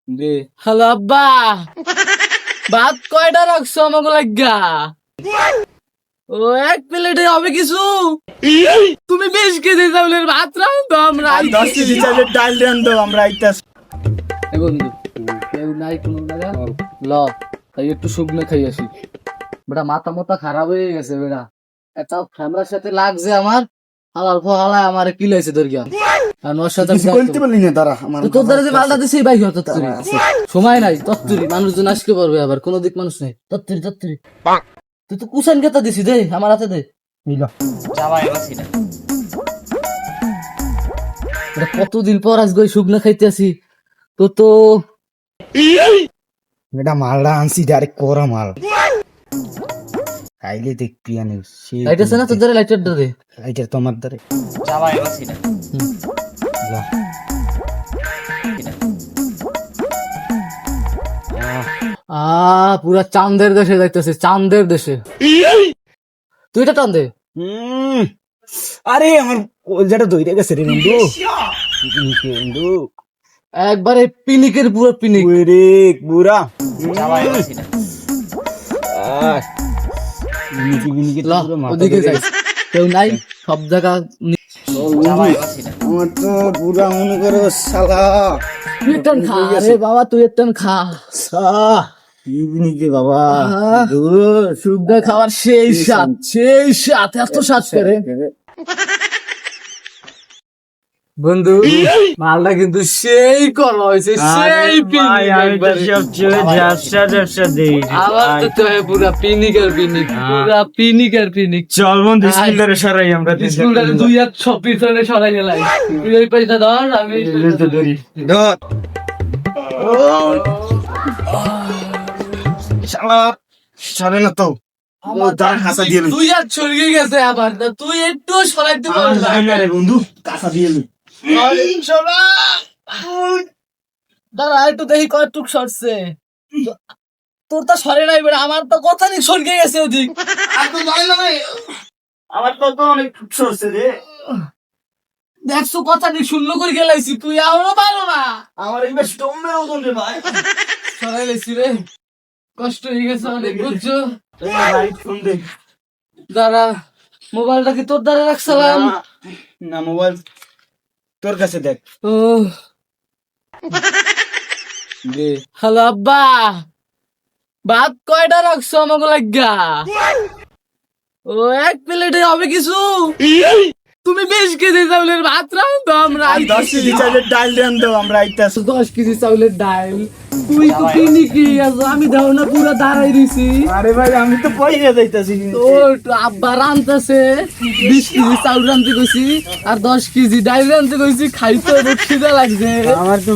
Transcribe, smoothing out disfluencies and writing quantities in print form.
দে hello আব্বা, ভাত কয়টা রাখছো আমাকে লাগা? ও এক প্লেটে হবে কিছু? তুমি 20 কেজি চাউলের ভাত রাঁধো, আমরা 10 কেজি চালের ডাল দেন তো আমরা আইতাছি। এ বন্ধু, কেউ নাই কোনো জায়গা, ল তাই একটু শুকনো খাই আসি। বেটা মাথা মাথা খারাপ হয়ে গেছে বেটা, এত ফ্যামরার সাথে লাগছে আমার। হালাল ফহালা আমার কি লাইছে দরকার, আর ওর সাথে কিছু বলতে পারলি না দাঁড়া আমার তো তোর দ্বারা যে পাল্টা দিছে ভাই হতো তত্তরি সময় নাই, তত্তরি মানুষজন আসতে পারবে, আবার কোনো দিক মানুষ নাই, তত্তরি তত্তরি। তুই তো কুসান কেতা দিছি দে আমার হাতে দে। এটা কতদিন পর আজকে ওই শুকনা খাইতে আসি, তো তো এটা মালটা আনছি ডাইরেক্ট করা মাল খাইলে দেখবি আনি লাইট আছে না তোর দ্বারা, লাইটারটা দে। এইটা তোমার দ্বারে যা। পুরা চাঁদের দেশে যাইতেছে, চাঁদের দেশে। তুই এটা টান দে। আরে আমার কলজাটা দইরে গেছে রে বন্ধু, বন্ধু একবারে পিনিকের পুরো পিনিক। ওরে বুড়া ল ওদিকে যাই, কেউ নাই, সব জায়গা আমার তো বুড়া মনে করো শালা। তুই একটা খা রে বাবা, তুই একটা খা। ইভিনিকে বাবা শুকনা খাওয়ার সেই স্বাদ, সেই স্বাদ, এত স্বাদ করে বন্ধু। মালটা কিন্তু সেই করা হয়েছে, সেই আমার তো পুরা পিনিকের পিনিক, পুরা পিনিকের পিনিক। চল বন্ধু স্কুলটারে সরাই আমরা স্কুলটারে দুই হাত সব পিছনে সরাই গেলাই। তুই ওই পয়সা ধর, আমি ধর শালা সরে না তো দাঁড় হাসা দিয়ে দুই হাত সরিয়ে গেছে আবার, তুই একটু সরাইতে পারবি রে বন্ধু কাঁচা দিয়ে দাঁড়া একটু দেখি কয়টুক সরছে। তোর তো সরে নাই বেড়া, আমার তো কথা নেই, সরকে গেছে ওদিক। আমার তো অনেক সরছে রে। দেখছো কথা নেই, শূন্য করে গেলাইছি, তুই আমারও পারো না। আমার একবার স্টোমের ওজন রে ভাই। সরাই লেছি রে, কষ্ট হয়ে গেছে অনেক, বুঝছো? দাঁড়া, মোবাইলটা কি তোর দ্বারা রাখছিলাম? না মোবাইল তোর কাছে দেখ। ও হ্যালো আব্বা, ভাত কয়টা রাখছো আমাকে লাগা? ও এক প্লেটে হবে কিছু? তুমি 20 কেজি চাউলের ভাত রাঁধো, আমরা 10 কেজি চালের ডাল দেন তো আমরা আইতাছি। 10 কেজি চাউলের ডাল। তুই তো কিনি কি আছো, আমি দাও না পুরা দাঁড়াই দিছি। আরে ভাই আমি তো পয়সা যাইতাছি। ও আব্বা রাঁধতেছে, 20 কেজি চাউল রাঁধতে কইছি আর 10 কেজি ডাল রাঁধতে কইছি, খাইতে খিদা লাগছে। আমার তো